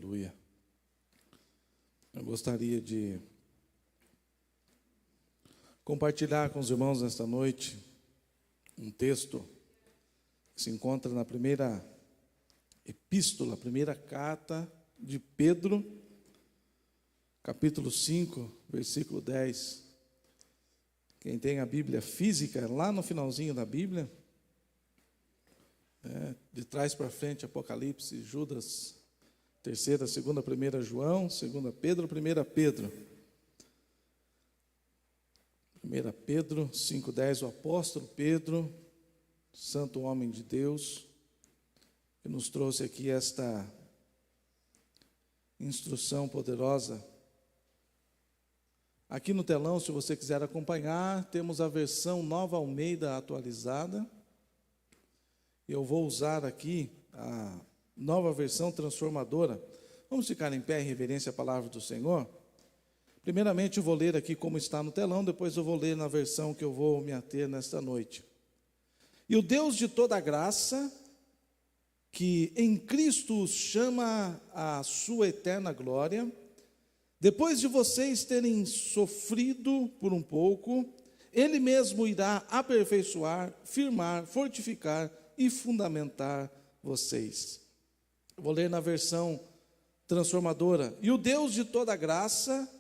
Aleluia. Eu gostaria de compartilhar com os irmãos nesta noite um texto que se encontra na primeira epístola, a primeira carta de Pedro, capítulo 5, versículo 10. Quem tem a Bíblia física, lá no finalzinho da Bíblia, de trás para frente, Apocalipse, Judas, 3ª, 2ª, 1 João, 2 Pedro, 1 Pedro. 1 Pedro 5,10, o apóstolo Pedro, santo homem de Deus, que nos trouxe aqui esta instrução poderosa. Aqui no telão, se você quiser acompanhar, temos a versão Nova Almeida atualizada. Eu vou usar aqui a nova versão transformadora. Vamos ficar em pé em reverência à palavra do Senhor? Primeiramente eu vou ler aqui como está no telão, depois eu vou ler na versão que eu vou me ater nesta noite. E o Deus de toda graça, que em Cristo os chama à sua eterna glória, depois de vocês terem sofrido por um pouco, Ele mesmo irá aperfeiçoar, firmar, fortificar e fundamentar vocês. Eu vou ler na versão transformadora. E o Deus de toda graça,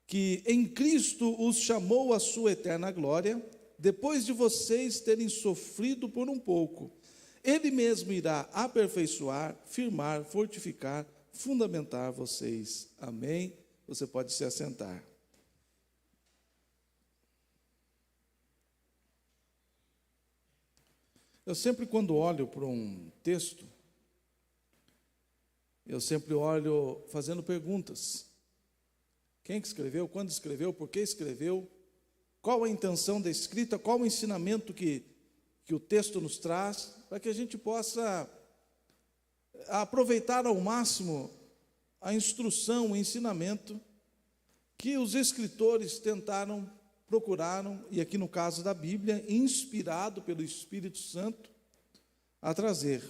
que em Cristo os chamou à sua eterna glória, depois de vocês terem sofrido por um pouco, Ele mesmo irá aperfeiçoar, firmar, fortificar, fundamentar vocês. Amém? Você pode se assentar. Eu sempre, quando olho para um texto, eu sempre olho fazendo perguntas. Quem que escreveu? Quando escreveu? Por que escreveu? Qual a intenção da escrita? Qual o ensinamento que o texto nos traz? Para que a gente possa aproveitar ao máximo a instrução, o ensinamento que os escritores procuraram, e aqui no caso da Bíblia, inspirado pelo Espírito Santo, a trazer.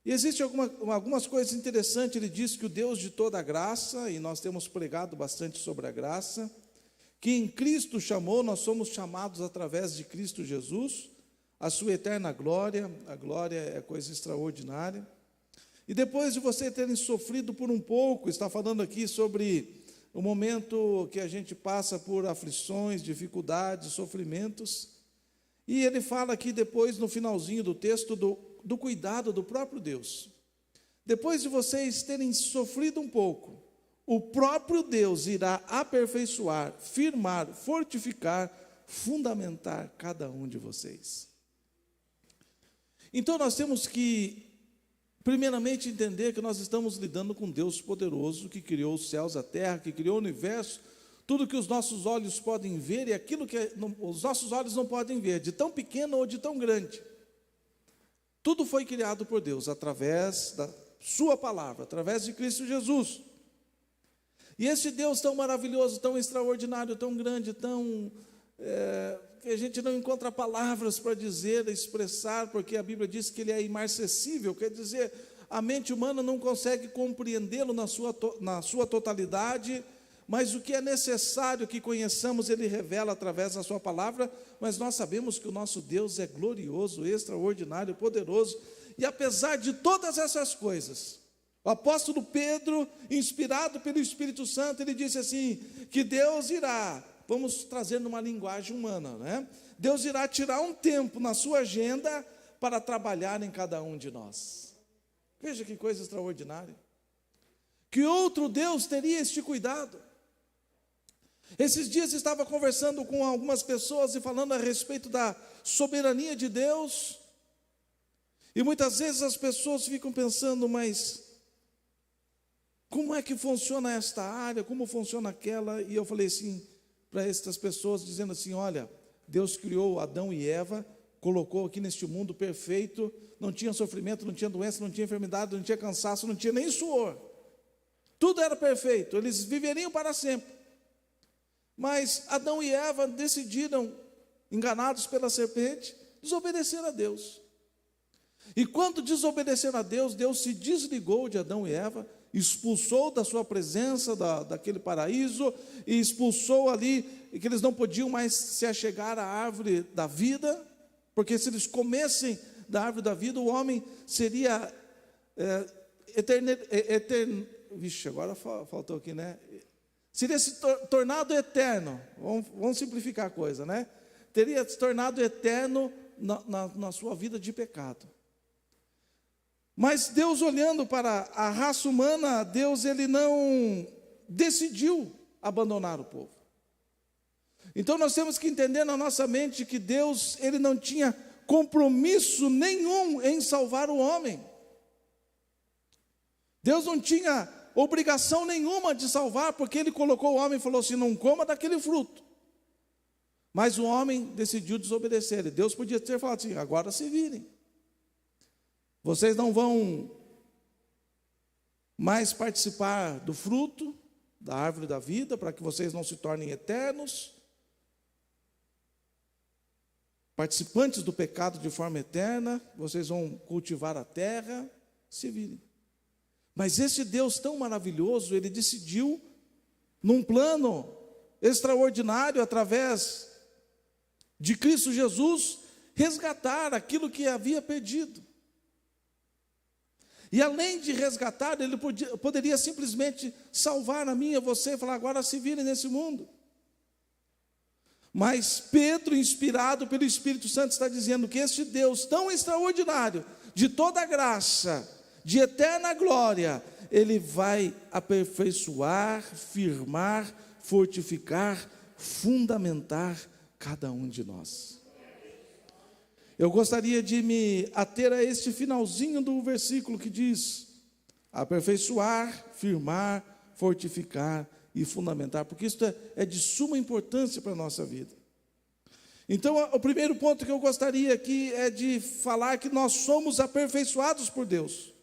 E existem algumas coisas interessantes. Ele diz que o Deus de toda graça, e nós temos pregado bastante sobre a graça, que em Cristo chamou, nós somos chamados através de Cristo Jesus, a sua eterna glória. A glória é coisa extraordinária. E depois de você terem sofrido por um pouco, está falando aqui sobre o momento que a gente passa por aflições, dificuldades, sofrimentos. E ele fala aqui depois, no finalzinho do texto, do cuidado do próprio Deus. Depois de vocês terem sofrido um pouco, o próprio Deus irá aperfeiçoar, firmar, fortificar, fundamentar cada um de vocês. Então nós temos que primeiramente entender que nós estamos lidando com Deus poderoso, que criou os céus, a terra, que criou o universo, tudo que os nossos olhos podem ver e aquilo que os nossos olhos não podem ver, de tão pequeno ou de tão grande. Tudo foi criado por Deus, através da sua palavra, através de Cristo Jesus. E esse Deus tão maravilhoso, tão extraordinário, tão grande, que a gente não encontra palavras para dizer, expressar, porque a Bíblia diz que Ele é imarcessível, quer dizer, a mente humana não consegue compreendê-lo na sua totalidade, mas o que é necessário que conheçamos, Ele revela através da sua palavra. Mas nós sabemos que o nosso Deus é glorioso, extraordinário, poderoso, e apesar de todas essas coisas, o apóstolo Pedro, inspirado pelo Espírito Santo, ele disse assim, que Deus irá, vamos trazer numa linguagem humana, né? Deus irá tirar um tempo na sua agenda para trabalhar em cada um de nós. Veja que coisa extraordinária. Que outro Deus teria este cuidado? Esses dias estava conversando com algumas pessoas e falando a respeito da soberania de Deus. E muitas vezes as pessoas ficam pensando, mas como é que funciona esta área? Como funciona aquela? E eu falei assim para estas pessoas, dizendo assim, olha, Deus criou Adão e Eva, colocou aqui neste mundo perfeito, não tinha sofrimento, não tinha doença, não tinha enfermidade, não tinha cansaço, não tinha nem suor. Tudo era perfeito, eles viveriam para sempre. Mas Adão e Eva decidiram, enganados pela serpente, desobedecer a Deus. E quando desobedeceram a Deus, Deus se desligou de Adão e Eva expulsou da sua presença, daquele paraíso, e expulsou ali, e que eles não podiam mais se achegar à árvore da vida, porque se eles comessem da árvore da vida, o homem seria vixe, agora faltou aqui, né? Seria se tornado eterno, vamos simplificar a coisa, né? Teria se tornado eterno na sua vida de pecado. Mas Deus, olhando para a raça humana, Deus, ele não decidiu abandonar o povo. Então nós temos que entender na nossa mente que Deus, ele não tinha compromisso nenhum em salvar o homem. Deus não tinha obrigação nenhuma de salvar, porque ele colocou o homem e falou assim: não coma daquele fruto. Mas o homem decidiu desobedecer. E Deus podia ter falado assim: agora se virem. Vocês não vão mais participar do fruto da árvore da vida, para que vocês não se tornem eternos, participantes do pecado de forma eterna. Vocês vão cultivar a terra, se virem. Mas esse Deus tão maravilhoso, ele decidiu, num plano extraordinário, através de Cristo Jesus, resgatar aquilo que havia perdido. E além de resgatar, ele poderia simplesmente salvar a mim e a você, e falar: agora se virem nesse mundo. Mas Pedro, inspirado pelo Espírito Santo, está dizendo que este Deus tão extraordinário, de toda graça, de eterna glória, ele vai aperfeiçoar, firmar, fortificar, fundamentar cada um de nós. Eu gostaria de me ater a este finalzinho do versículo que diz: aperfeiçoar, firmar, fortificar e fundamentar, porque isso é de suma importância para a nossa vida. Então, o primeiro ponto que eu gostaria aqui é de falar que nós somos aperfeiçoados por Deus.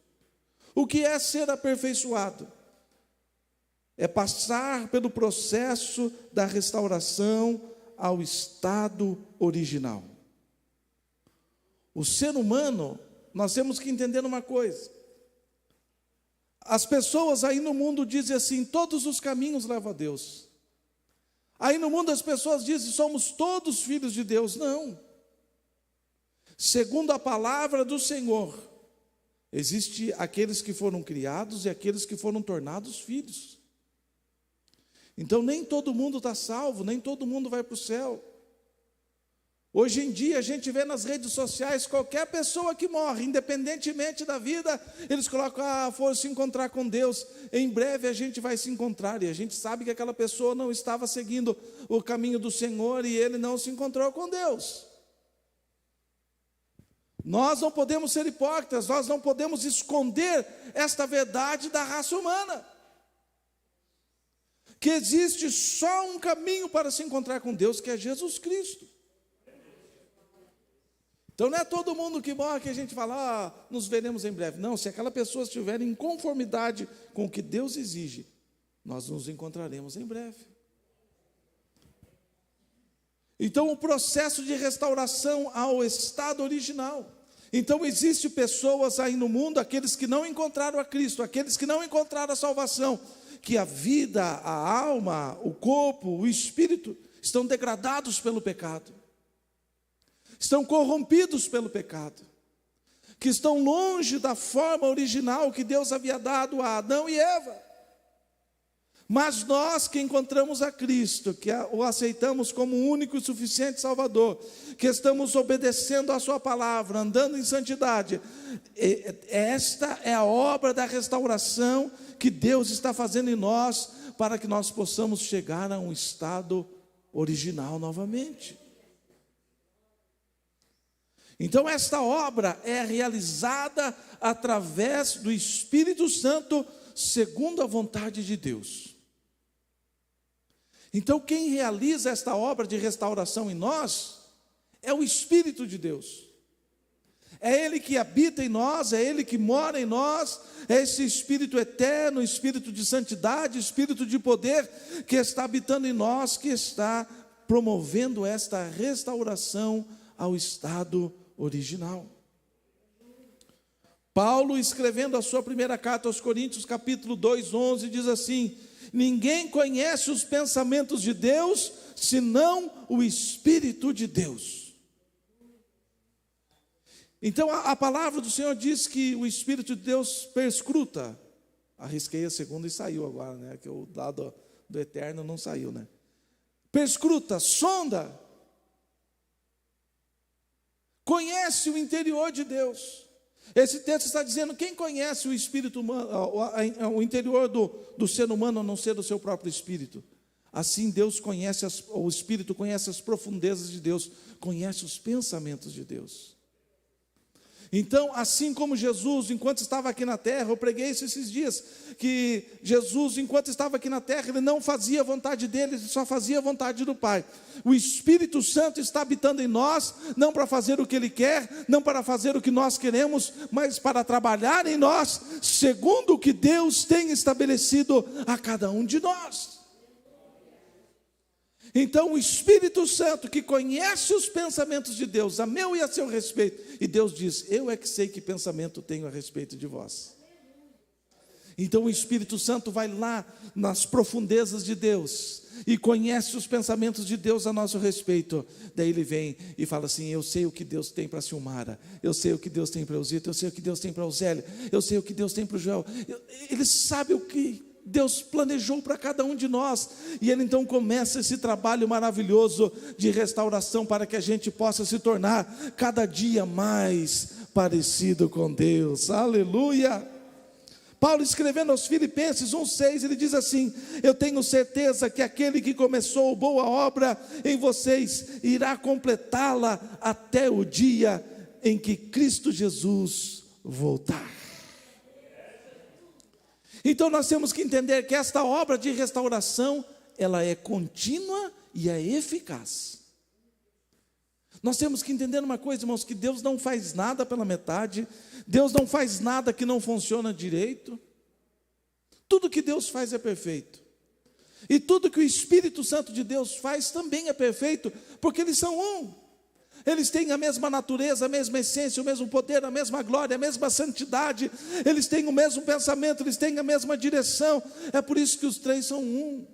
O que é ser aperfeiçoado? É passar pelo processo da restauração ao estado original. O ser humano, nós temos que entender uma coisa. As pessoas aí no mundo dizem assim: todos os caminhos levam a Deus. Aí no mundo as pessoas dizem: somos todos filhos de Deus. Não. Segundo a palavra do Senhor, existe aqueles que foram criados e aqueles que foram tornados filhos. Então nem todo mundo está salvo, nem todo mundo vai para o céu. Hoje em dia a gente vê nas redes sociais qualquer pessoa que morre, independentemente da vida, eles colocam: foi se encontrar com Deus, em breve a gente vai se encontrar. E a gente sabe que aquela pessoa não estava seguindo o caminho do Senhor e ele não se encontrou com Deus. Nós não podemos ser hipócritas, nós não podemos esconder esta verdade da raça humana, que existe só um caminho para se encontrar com Deus, que é Jesus Cristo. Então não é todo mundo que morre que a gente fala: nos veremos em breve. Não, se aquela pessoa estiver em conformidade com o que Deus exige, nós nos encontraremos em breve. Então o processo de restauração ao estado original. Então existem pessoas aí no mundo, aqueles que não encontraram a Cristo, aqueles que não encontraram a salvação, que a vida, a alma, o corpo, o espírito estão degradados pelo pecado. Estão corrompidos pelo pecado, que estão longe da forma original que Deus havia dado a Adão e Eva. Mas nós que encontramos a Cristo, que o aceitamos como único e suficiente Salvador, que estamos obedecendo a sua palavra, andando em santidade, esta é a obra da restauração que Deus está fazendo em nós, para que nós possamos chegar a um estado original novamente. Então esta obra é realizada através do Espírito Santo, segundo a vontade de Deus. Então quem realiza esta obra de restauração em nós é o Espírito de Deus. É Ele que habita em nós, é Ele que mora em nós, é esse Espírito eterno, Espírito de santidade, Espírito de poder que está habitando em nós, que está promovendo esta restauração ao estado original. Paulo, escrevendo a sua primeira carta aos Coríntios, capítulo 2, 11, diz assim: ninguém conhece os pensamentos de Deus, senão o Espírito de Deus. Então a palavra do Senhor diz que o Espírito de Deus perscruta. Arrisquei a segunda e saiu agora, né? Que o lado do eterno não saiu, né? Perscruta, sonda, conhece o interior de Deus. Esse texto está dizendo: quem conhece o espírito humano, o interior do ser humano, a não ser do seu próprio espírito? Assim Deus conhece, o Espírito conhece as profundezas de Deus, conhece os pensamentos de Deus. Então, assim como Jesus, enquanto estava aqui na terra, eu preguei isso esses dias, que Jesus, enquanto estava aqui na terra, ele não fazia a vontade dele, ele só fazia a vontade do Pai. O Espírito Santo está habitando em nós, não para fazer o que ele quer, não para fazer o que nós queremos, mas para trabalhar em nós, segundo o que Deus tem estabelecido a cada um de nós. Então o Espírito Santo, que conhece os pensamentos de Deus, a meu e a seu respeito, e Deus diz: eu é que sei que pensamento tenho a respeito de vós. Então o Espírito Santo vai lá nas profundezas de Deus e conhece os pensamentos de Deus a nosso respeito. Daí ele vem e fala assim: eu sei o que Deus tem para a Silmara, eu sei o que Deus tem para a Eusita, eu sei o que Deus tem para a Zélia, eu sei o que Deus tem para o Joel. Ele sabe o que Deus planejou para cada um de nós, e ele então começa esse trabalho maravilhoso de restauração, para que a gente possa se tornar cada dia mais parecido com Deus. Aleluia! Paulo, escrevendo aos Filipenses 1,6, ele diz assim: eu tenho certeza que aquele que começou boa obra em vocês irá completá-la até o dia em que Cristo Jesus voltar. Então nós temos que entender que esta obra de restauração, ela é contínua e é eficaz. Nós temos que entender uma coisa, irmãos, que Deus não faz nada pela metade, Deus não faz nada que não funciona direito. Tudo que Deus faz é perfeito. E tudo que o Espírito Santo de Deus faz também é perfeito, porque eles são um. Eles têm a mesma natureza, a mesma essência, o mesmo poder, a mesma glória, a mesma santidade. Eles têm o mesmo pensamento, eles têm a mesma direção. É por isso que os três são um.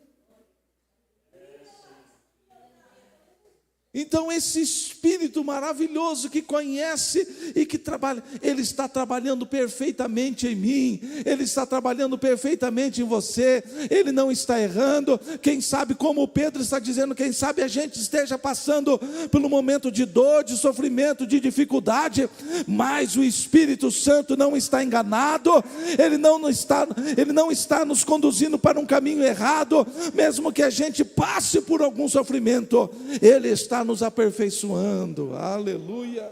Então esse Espírito maravilhoso que conhece e que trabalha, ele está trabalhando perfeitamente em mim, ele está trabalhando perfeitamente em você, ele não está errando. Quem sabe, como o Pedro está dizendo, quem sabe a gente esteja passando por um momento de dor, de sofrimento, de dificuldade, mas o Espírito Santo não está enganado, ele não está nos conduzindo para um caminho errado. Mesmo que a gente passe por algum sofrimento, ele está nos aperfeiçoando. Aleluia.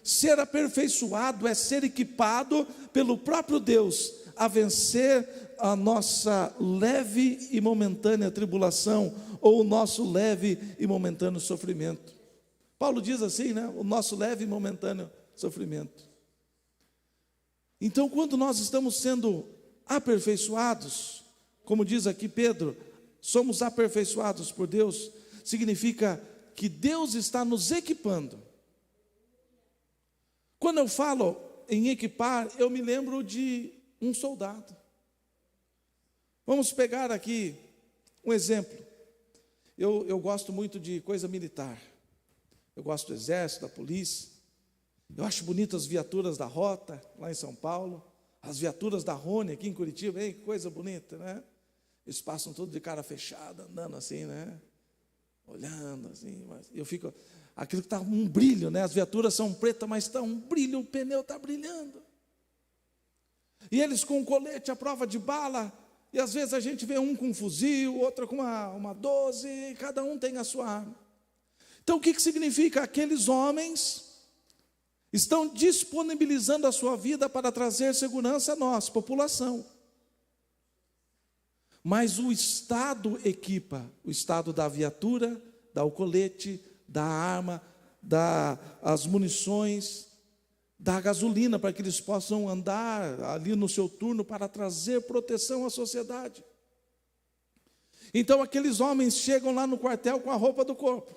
Ser aperfeiçoado é ser equipado pelo próprio Deus a vencer a nossa leve e momentânea tribulação, ou o nosso leve e momentâneo sofrimento. Paulo diz assim, né? O nosso leve e momentâneo sofrimento. Então, quando nós estamos sendo aperfeiçoados, como diz aqui Pedro, somos aperfeiçoados por Deus, significa que Deus está nos equipando. Quando eu falo em equipar, eu me lembro de um soldado. Vamos pegar aqui um exemplo. Eu gosto muito de coisa militar. Eu gosto do exército, da polícia. Eu acho bonitas as viaturas da Rota, lá em São Paulo. As viaturas da Rony, aqui em Curitiba. Hein, que coisa bonita, né? Eles passam tudo de cara fechada, andando assim, né? Olhando assim, mas eu fico, aquilo que está um brilho, né? As viaturas são pretas, mas está um brilho, o pneu está brilhando. E eles com colete à prova de bala, e às vezes a gente vê um com um fuzil, outro com uma 12, e cada um tem a sua arma. Então o que significa? Aqueles homens estão disponibilizando a sua vida para trazer segurança a nós, população. Mas o Estado equipa, o Estado dá a viatura, dá o colete, dá a arma, dá as munições, dá a gasolina para que eles possam andar ali no seu turno para trazer proteção à sociedade. Então aqueles homens chegam lá no quartel com a roupa do corpo.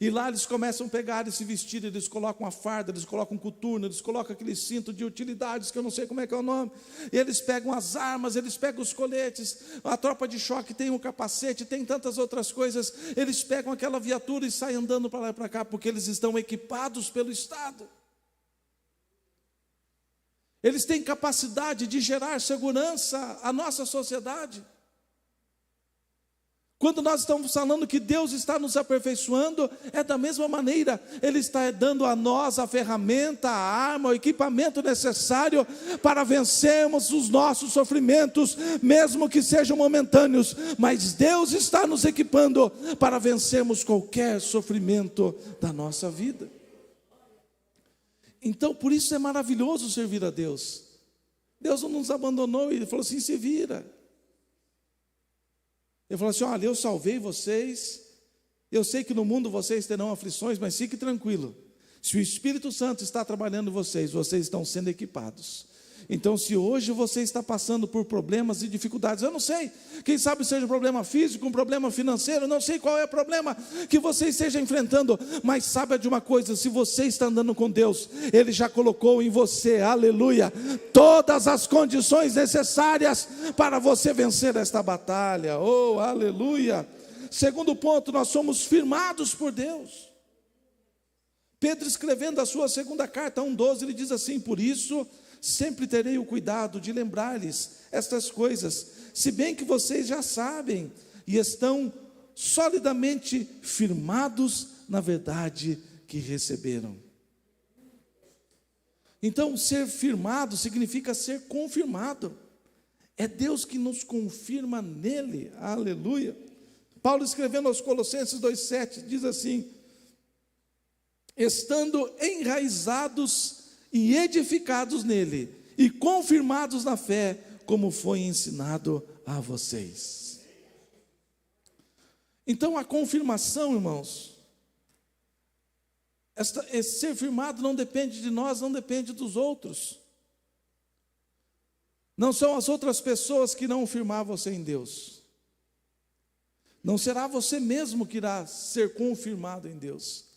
E lá eles começam a pegar esse vestido, eles colocam a farda, eles colocam um coturno, eles colocam aquele cinto de utilidades, que eu não sei como é que é o nome. E eles pegam as armas, eles pegam os coletes, a tropa de choque tem um capacete, tem tantas outras coisas. Eles pegam aquela viatura e saem andando para lá e para cá, porque eles estão equipados pelo Estado. Eles têm capacidade de gerar segurança à nossa sociedade. Quando nós estamos falando que Deus está nos aperfeiçoando, é da mesma maneira, Ele está dando a nós a ferramenta, a arma, o equipamento necessário para vencermos os nossos sofrimentos, mesmo que sejam momentâneos, mas Deus está nos equipando para vencermos qualquer sofrimento da nossa vida. Então, por isso é maravilhoso servir a Deus. Deus não nos abandonou, Ele falou assim, se vira. Ele falou assim, olha, eu salvei vocês, eu sei que no mundo vocês terão aflições, mas fique tranquilo, se o Espírito Santo está trabalhando em vocês, vocês estão sendo equipados. Então, se hoje você está passando por problemas e dificuldades, eu não sei, quem sabe seja um problema físico, um problema financeiro, não sei qual é o problema que você esteja enfrentando, mas saiba de uma coisa, se você está andando com Deus, Ele já colocou em você, aleluia, todas as condições necessárias para você vencer esta batalha, oh, aleluia. Segundo ponto, nós somos firmados por Deus. Pedro, escrevendo a sua segunda carta, 1:12, ele diz assim, por isso, sempre terei o cuidado de lembrar-lhes estas coisas, se bem que vocês já sabem e estão solidamente firmados na verdade que receberam. Então, ser firmado significa ser confirmado. É Deus que nos confirma nele, aleluia. Paulo, escrevendo aos Colossenses 2:7, diz assim, estando enraizados e edificados nele, e confirmados na fé, como foi ensinado a vocês. Então a confirmação, irmãos, esse ser firmado não depende de nós, não depende dos outros. Não são as outras pessoas que irão firmar você em Deus. Não será você mesmo que irá ser confirmado em Deus.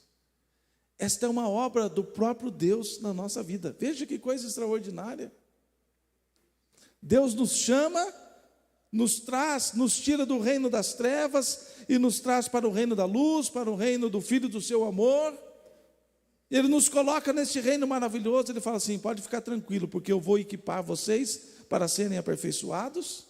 Esta é uma obra do próprio Deus na nossa vida. Veja que coisa extraordinária. Deus nos chama, nos traz, nos tira do reino das trevas e nos traz para o reino da luz, para o reino do Filho do seu amor. Ele nos coloca neste reino maravilhoso. Ele fala assim, pode ficar tranquilo, porque eu vou equipar vocês para serem aperfeiçoados.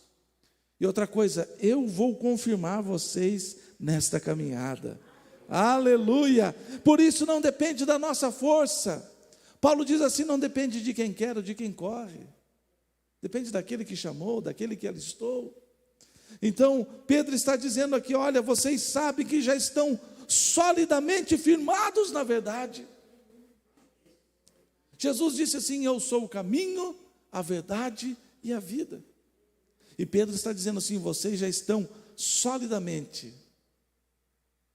E outra coisa, eu vou confirmar vocês nesta caminhada. Aleluia, por isso não depende da nossa força. Paulo diz assim, não depende de quem quer ou de quem corre, depende daquele que chamou, daquele que alistou. Então Pedro está dizendo aqui, olha, vocês sabem que já estão solidamente firmados na verdade. Jesus disse assim, eu sou o caminho, a verdade e a vida. E Pedro está dizendo assim, vocês já estão solidamente,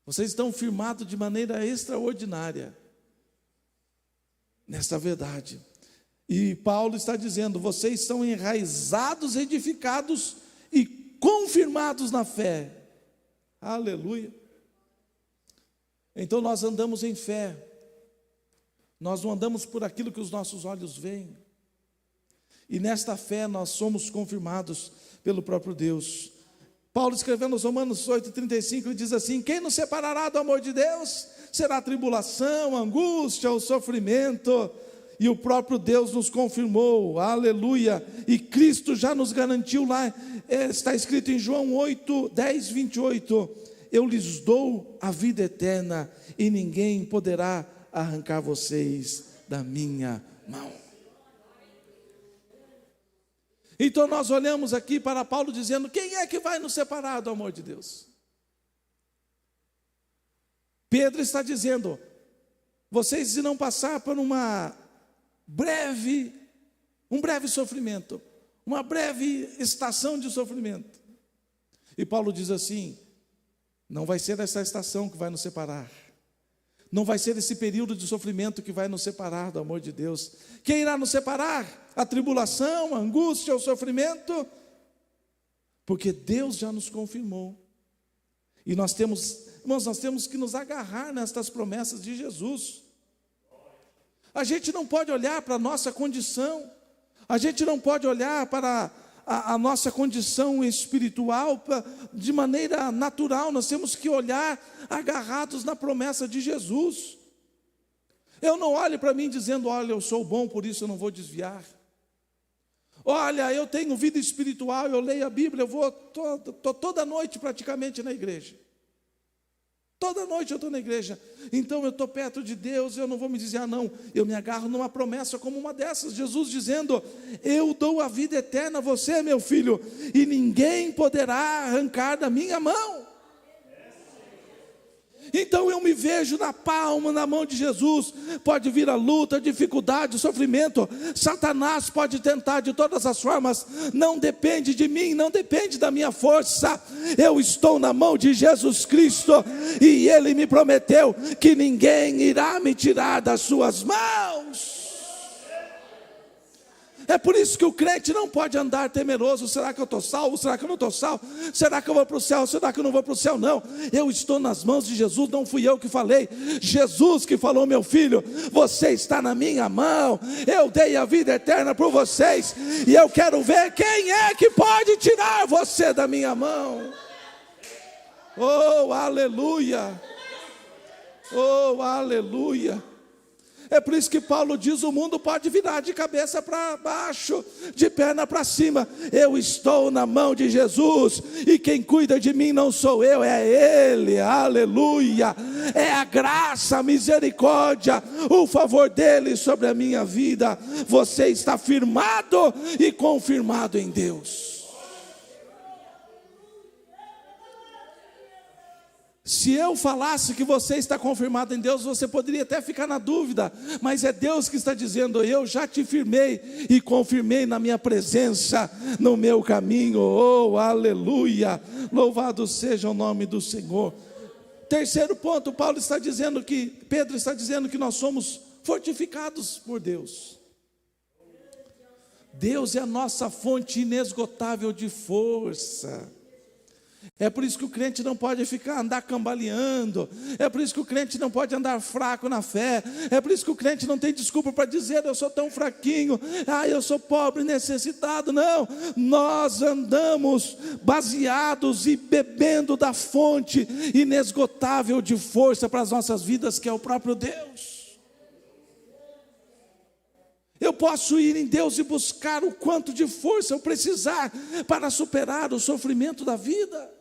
vocês estão firmados de maneira extraordinária nesta verdade. E Paulo está dizendo, vocês são enraizados, edificados e confirmados na fé. Aleluia. Então nós andamos em fé. Nós não andamos por aquilo que os nossos olhos veem. E nesta fé nós somos confirmados pelo próprio Deus. Paulo, escrevendo aos Romanos 8:35, ele diz assim, quem nos separará do amor de Deus? Será a tribulação, a angústia, o sofrimento. E o próprio Deus nos confirmou, aleluia. E Cristo já nos garantiu lá, está escrito em João 8:10-28, eu lhes dou a vida eterna, e ninguém poderá arrancar vocês da minha mão. Então nós olhamos aqui para Paulo dizendo, quem é que vai nos separar do amor de Deus? Pedro está dizendo, vocês irão passar por um breve sofrimento, uma breve estação de sofrimento. E Paulo diz assim, não vai ser essa estação que vai nos separar. Não vai ser esse período de sofrimento que vai nos separar do amor de Deus. Quem irá nos separar? A tribulação, a angústia, o sofrimento? Porque Deus já nos confirmou. E nós temos Irmãos, nós temos que nos agarrar nestas promessas de Jesus. A gente não pode olhar para a nossa condição, a gente não pode olhar para a nossa condição espiritual de maneira natural, nós temos que olhar agarrados na promessa de Jesus. Eu não olho para mim dizendo, olha, eu sou bom, por isso eu não vou desviar. Olha, eu tenho vida espiritual, eu leio a Bíblia, eu vou toda noite praticamente na igreja. Toda noite eu estou na igreja, então eu estou perto de Deus, eu não vou me dizer, não, eu me agarro numa promessa como uma dessas, Jesus dizendo, eu dou a vida eterna a você, meu filho, e ninguém poderá arrancar da minha mão. Então eu me vejo na mão de Jesus. Pode vir a luta, a dificuldade, o sofrimento, Satanás pode tentar de todas as formas, não depende de mim, não depende da minha força, eu estou na mão de Jesus Cristo, e Ele me prometeu que ninguém irá me tirar das suas mãos. É por isso que o crente não pode andar temeroso, será que eu estou salvo, será que eu não estou salvo, será que eu vou para o céu, será que eu não vou para o céu? Não, eu estou nas mãos de Jesus, não fui eu que falei, Jesus que falou, meu filho, você está na minha mão, eu dei a vida eterna por vocês, e eu quero ver quem é que pode tirar você da minha mão. Oh, aleluia, oh, aleluia. É por isso que Paulo diz, o mundo pode virar de cabeça para baixo, de perna para cima, eu estou na mão de Jesus, e quem cuida de mim não sou eu, é Ele, aleluia, é a graça, a misericórdia, o favor dEle sobre a minha vida. Você está firmado e confirmado em Deus. Se eu falasse que você está confirmado em Deus, você poderia até ficar na dúvida, mas é Deus que está dizendo, eu já te firmei e confirmei na minha presença, no meu caminho. Oh, aleluia, louvado seja o nome do Senhor. Terceiro ponto, Pedro está dizendo que nós somos fortificados por Deus. Deus é a nossa fonte inesgotável de força. É por isso que o crente não pode andar cambaleando, é por isso que o crente não pode andar fraco na fé, é por isso que o crente não tem desculpa para dizer, eu sou tão fraquinho, eu sou pobre, necessitado. Não, nós andamos baseados e bebendo da fonte inesgotável de força para as nossas vidas, que é o próprio Deus. Eu posso ir em Deus e buscar o quanto de força eu precisar para superar o sofrimento da vida.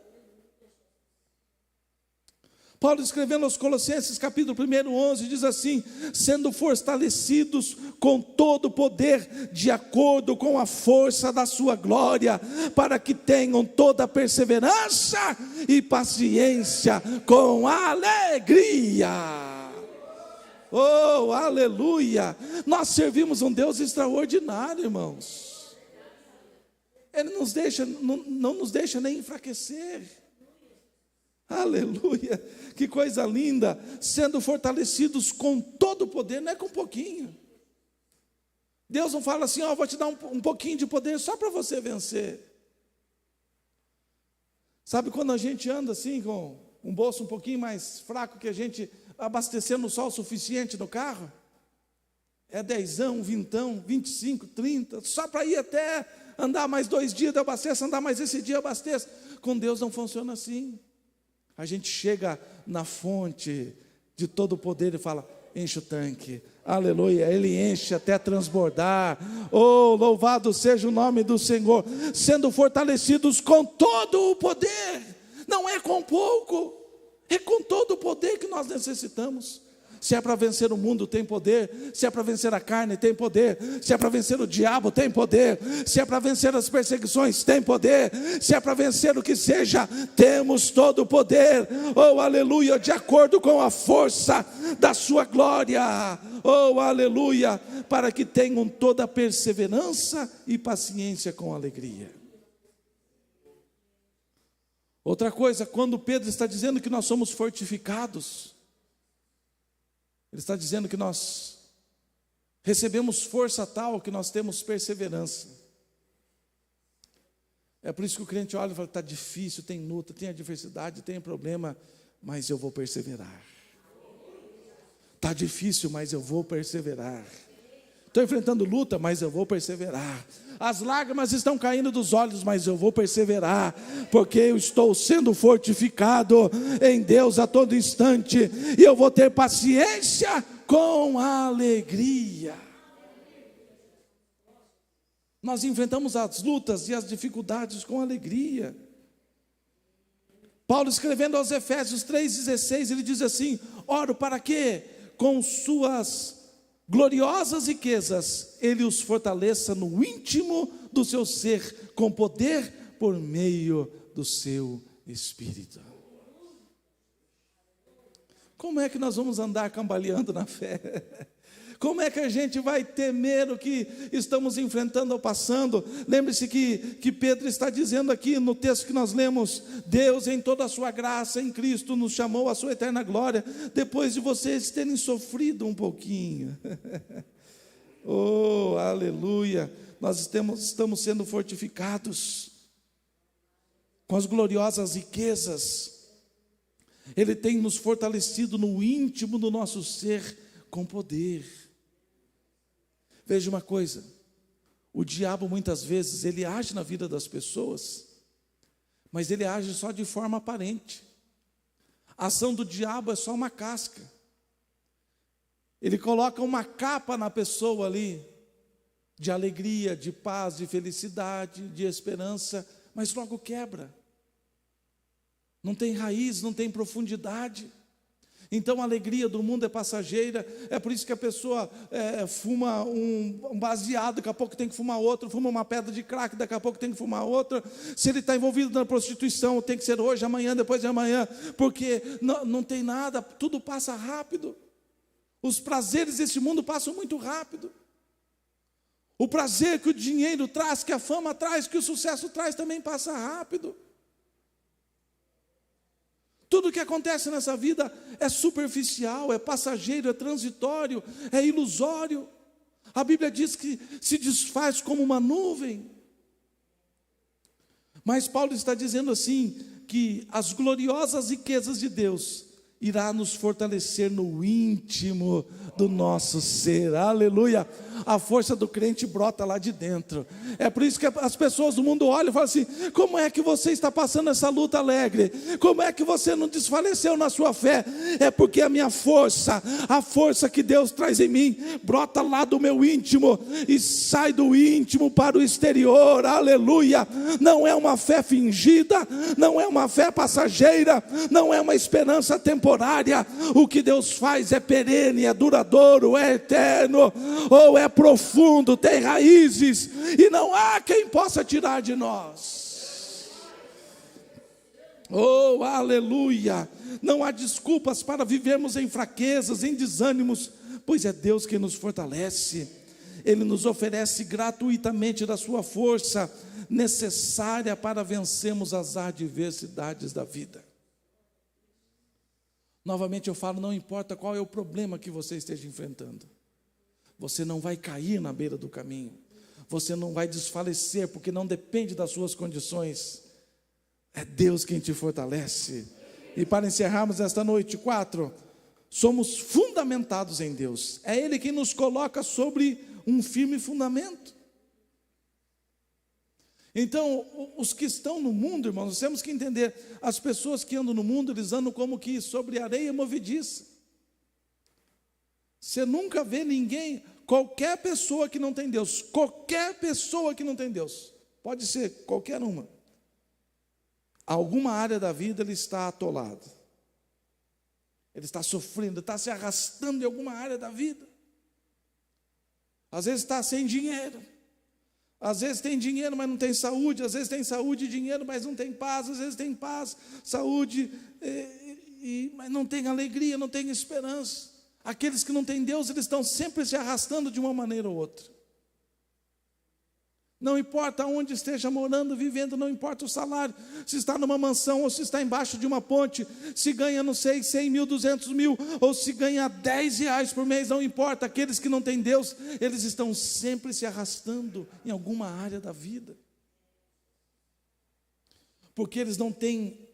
Paulo escrevendo aos Colossenses capítulo 1, 11, diz assim, sendo fortalecidos com todo o poder, de acordo com a força da sua glória, para que tenham toda a perseverança e paciência com alegria. Oh, aleluia! Nós servimos um Deus extraordinário, irmãos. Ele não nos deixa nem enfraquecer. Aleluia, que coisa linda, sendo fortalecidos com todo o poder, não é com pouquinho. Deus não fala assim, vou te dar um pouquinho de poder só para você vencer. Sabe quando a gente anda assim, com um bolso um pouquinho mais fraco, que a gente abastecendo só o suficiente no carro? É 10, 20, 25, 30, só para ir até andar mais 2 dias eu abasteço, andar mais esse dia eu abasteço. Com Deus não funciona assim. A gente chega na fonte de todo o poder e fala, enche o tanque, aleluia, Ele enche até transbordar. Oh, louvado seja o nome do Senhor, sendo fortalecidos com todo o poder, não é com pouco, é com todo o poder que nós necessitamos. Se é para vencer o mundo, tem poder. Se é para vencer a carne, tem poder. Se é para vencer o diabo, tem poder. Se é para vencer as perseguições, tem poder. Se é para vencer o que seja, temos todo o poder. Oh, aleluia, de acordo com a força da sua glória. Oh, aleluia, para que tenham toda a perseverança e paciência com alegria. Outra coisa, quando Pedro está dizendo que nós somos fortificados, ele está dizendo que nós recebemos força tal que nós temos perseverança. É por isso que o crente olha e fala, está difícil, tem luta, tem adversidade, tem problema. mas eu vou perseverar. Está difícil, mas eu vou perseverar. Estou enfrentando luta, mas eu vou perseverar. As lágrimas estão caindo dos olhos, mas eu vou perseverar, porque eu estou sendo fortificado em Deus a todo instante, e eu vou ter paciência com alegria. Nós enfrentamos as lutas e as dificuldades com alegria. Paulo, escrevendo aos Efésios 3,16, ele diz assim: oro para que, com suas gloriosas riquezas, ele os fortaleça no íntimo do seu ser, com poder por meio do seu Espírito. Como é que nós vamos andar cambaleando na fé? Como é que a gente vai temer o que estamos enfrentando ou passando? Lembre-se que Pedro está dizendo aqui no texto que nós lemos: Deus, em toda a sua graça em Cristo, nos chamou à sua eterna glória, depois de vocês terem sofrido um pouquinho. Oh, aleluia! Nós estamos sendo fortificados com as gloriosas riquezas. Ele tem nos fortalecido no íntimo do nosso ser com poder. Veja uma coisa, o diabo muitas vezes ele age na vida das pessoas, mas ele age só de forma aparente. A ação do diabo é só uma casca. Ele coloca uma capa na pessoa ali, de alegria, de paz, de felicidade, de esperança, mas logo quebra. Não tem raiz, não tem profundidade. Então a alegria do mundo é passageira. É por isso que a pessoa fuma um baseado, daqui a pouco tem que fumar outro, fuma uma pedra de crack, daqui a pouco tem que fumar outra. Se ele está envolvido na prostituição, tem que ser hoje, amanhã, depois de amanhã, porque não tem nada, tudo passa rápido. Os prazeres desse mundo passam muito rápido. O prazer que o dinheiro traz, que a fama traz, que o sucesso traz, também passa rápido. Tudo o que acontece nessa vida é superficial, é passageiro, é transitório, é ilusório. A Bíblia diz que se desfaz como uma nuvem. Mas Paulo está dizendo assim, que as gloriosas riquezas de Deus irá nos fortalecer no íntimo do nosso ser. Aleluia! A força do crente brota lá de dentro. É por isso que as pessoas do mundo olham e falam assim: como é que você está passando essa luta alegre? Como é que você não desfaleceu na sua fé? É porque a minha força, a força que Deus traz em mim, brota lá do meu íntimo e sai do íntimo para o exterior. Aleluia! Não é uma fé fingida, não é uma fé passageira, não é uma esperança temporária. O que Deus faz é perene, é duradouro, é eterno, ou é profundo, tem raízes, e não há quem possa tirar de nós. Oh, aleluia! Não há desculpas para vivermos em fraquezas, em desânimos, pois é Deus quem nos fortalece. Ele nos oferece gratuitamente da sua força necessária para vencermos as adversidades da vida. Novamente eu falo, não importa qual é o problema que você esteja enfrentando, você não vai cair na beira do caminho, você não vai desfalecer, porque não depende das suas condições, é Deus quem te fortalece. E para encerrarmos esta noite, 4, somos fundamentados em Deus, é Ele quem nos coloca sobre um firme fundamento. Então, os que estão no mundo, irmãos, nós temos que entender, as pessoas que andam no mundo, eles andam como que sobre areia movediça. Você nunca vê ninguém, qualquer pessoa que não tem Deus, qualquer pessoa que não tem Deus, pode ser qualquer uma, alguma área da vida ele está atolado, ele está sofrendo, está se arrastando em alguma área da vida. Às vezes está sem dinheiro, às vezes tem dinheiro, mas não tem saúde, às vezes tem saúde e dinheiro, mas não tem paz, às vezes tem paz, saúde, mas não tem alegria, não tem esperança. Aqueles que não têm Deus, eles estão sempre se arrastando de uma maneira ou outra. Não importa onde esteja morando, vivendo, não importa o salário, se está numa mansão ou se está embaixo de uma ponte, se ganha, não sei, 100 mil, 200 mil, ou se ganha 10 reais por mês, não importa. Aqueles que não têm Deus, eles estão sempre se arrastando em alguma área da vida, porque eles não têm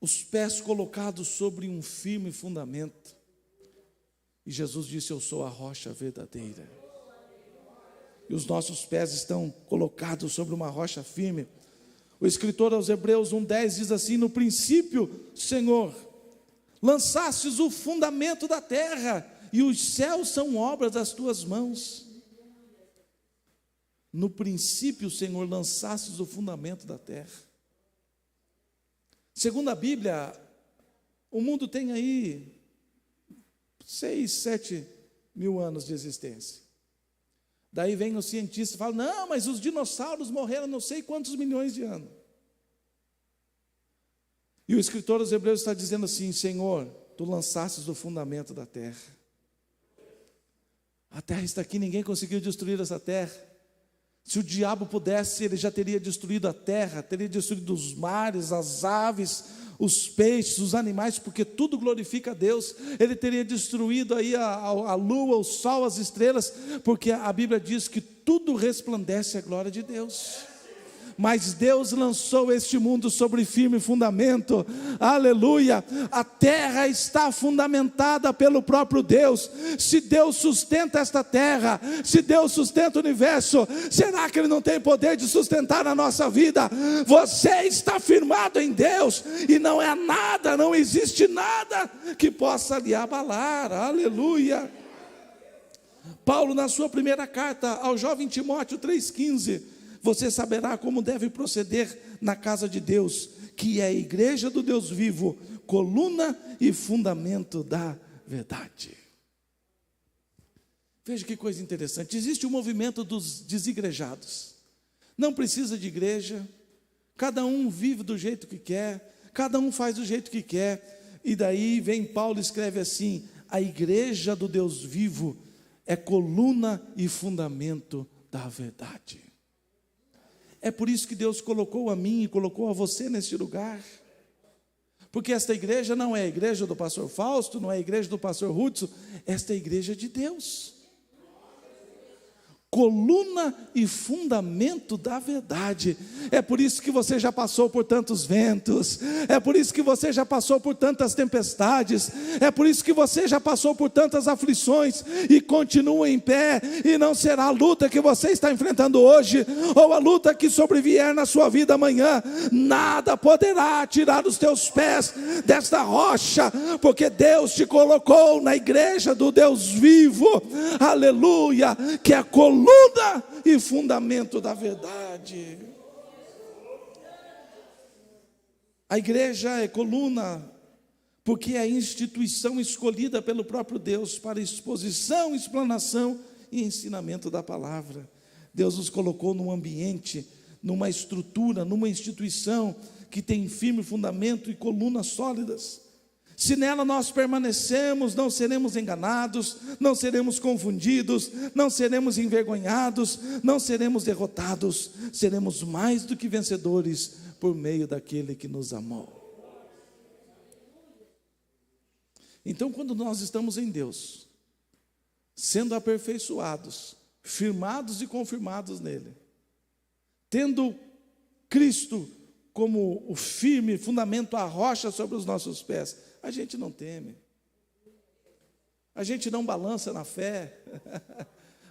os pés colocados sobre um firme fundamento. E Jesus disse: eu sou a rocha verdadeira. E os nossos pés estão colocados sobre uma rocha firme. O escritor aos Hebreus 1:10 diz assim: no princípio, Senhor, lançastes o fundamento da terra, e os céus são obras das tuas mãos. No princípio, Senhor, lançastes o fundamento da terra. Segundo a Bíblia, o mundo tem aí 6, 7 mil anos de existência. Daí vem os cientistas e falam: não, mas os dinossauros morreram não sei quantos milhões de anos. E o escritor dos Hebreus está dizendo assim: Senhor, tu lançastes o fundamento da terra. A terra está aqui, ninguém conseguiu destruir essa terra. Se o diabo pudesse, ele já teria destruído a terra, teria destruído os mares, as aves, os peixes, os animais, porque tudo glorifica a Deus. Ele teria destruído aí a lua, o sol, as estrelas, porque a Bíblia diz que tudo resplandece a glória de Deus. Mas Deus lançou este mundo sobre firme fundamento, aleluia. A terra está fundamentada pelo próprio Deus. Se Deus sustenta esta terra, se Deus sustenta o universo, será que Ele não tem poder de sustentar a nossa vida? Você está firmado em Deus, e não é nada, não existe nada que possa lhe abalar, aleluia. Paulo, na sua primeira carta ao jovem Timóteo 3,15, você saberá como deve proceder na casa de Deus, que é a igreja do Deus vivo, coluna e fundamento da verdade. Veja que coisa interessante, existe o movimento dos desigrejados. Não precisa de igreja, cada um vive do jeito que quer, cada um faz do jeito que quer. E daí vem Paulo e escreve assim: a igreja do Deus vivo é coluna e fundamento da verdade. É por isso que Deus colocou a mim e colocou a você neste lugar. Porque esta igreja não é a igreja do pastor Fausto, não é a igreja do pastor Hudson, esta é a igreja de Deus. Coluna e fundamento da verdade. É por isso que você já passou por tantos ventos, é por isso que você já passou por tantas tempestades, é por isso que você já passou por tantas aflições e continua em pé. E não será a luta que você está enfrentando hoje, ou a luta que sobrevier na sua vida amanhã, nada poderá tirar os teus pés desta rocha, porque Deus te colocou na igreja do Deus vivo, aleluia, que é a coluna e fundamento da verdade. A igreja é coluna porque é a instituição escolhida pelo próprio Deus para exposição, explanação e ensinamento da palavra. Deus nos colocou num ambiente, numa estrutura, numa instituição que tem firme fundamento e colunas sólidas. Se nela nós permanecemos, não seremos enganados, não seremos confundidos, não seremos envergonhados, não seremos derrotados, seremos mais do que vencedores por meio daquele que nos amou. Então, quando nós estamos em Deus, sendo aperfeiçoados, firmados e confirmados nele, tendo Cristo como o firme fundamento, a rocha sobre os nossos pés, a gente não teme, a gente não balança na fé,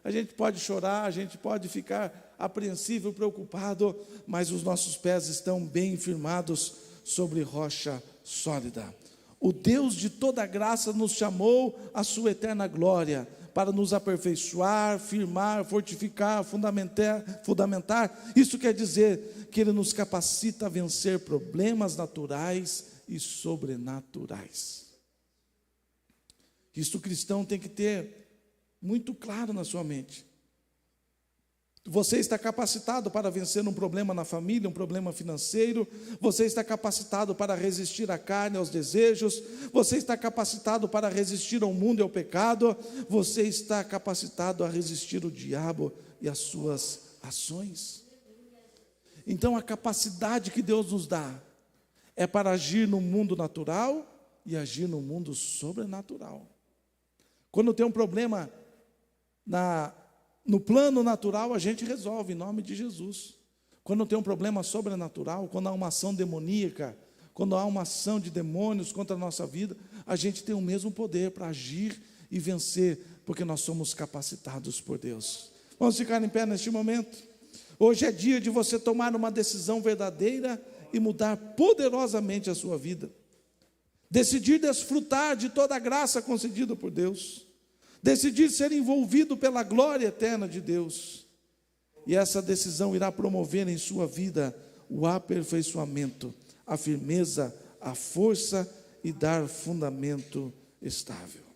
a gente pode chorar, a gente pode ficar apreensivo, preocupado, mas os nossos pés estão bem firmados sobre rocha sólida. O Deus de toda graça nos chamou à sua eterna glória, para nos aperfeiçoar, firmar, fortificar, fundamentar. Isso quer dizer que Ele nos capacita a vencer problemas naturais e sobrenaturais. Isso o cristão tem que ter muito claro na sua mente. Você está capacitado para vencer um problema na família, um problema financeiro. Você está capacitado para resistir à carne, aos desejos. Você está capacitado para resistir ao mundo e ao pecado. Você está capacitado a resistir ao diabo e às suas ações. Então a capacidade que Deus nos dá é para agir no mundo natural e agir no mundo sobrenatural. Quando tem um problema no plano natural, a gente resolve em nome de Jesus. Quando tem um problema sobrenatural, quando há uma ação demoníaca, quando há uma ação de demônios contra a nossa vida, a gente tem o mesmo poder para agir e vencer, porque nós somos capacitados por Deus. Vamos ficar em pé neste momento? Hoje é dia de você tomar uma decisão verdadeira e mudar poderosamente a sua vida. Decidir desfrutar de toda a graça concedida por Deus. Decidir ser envolvido pela glória eterna de Deus. E essa decisão irá promover em sua vida o aperfeiçoamento, a firmeza, a força e dar fundamento estável.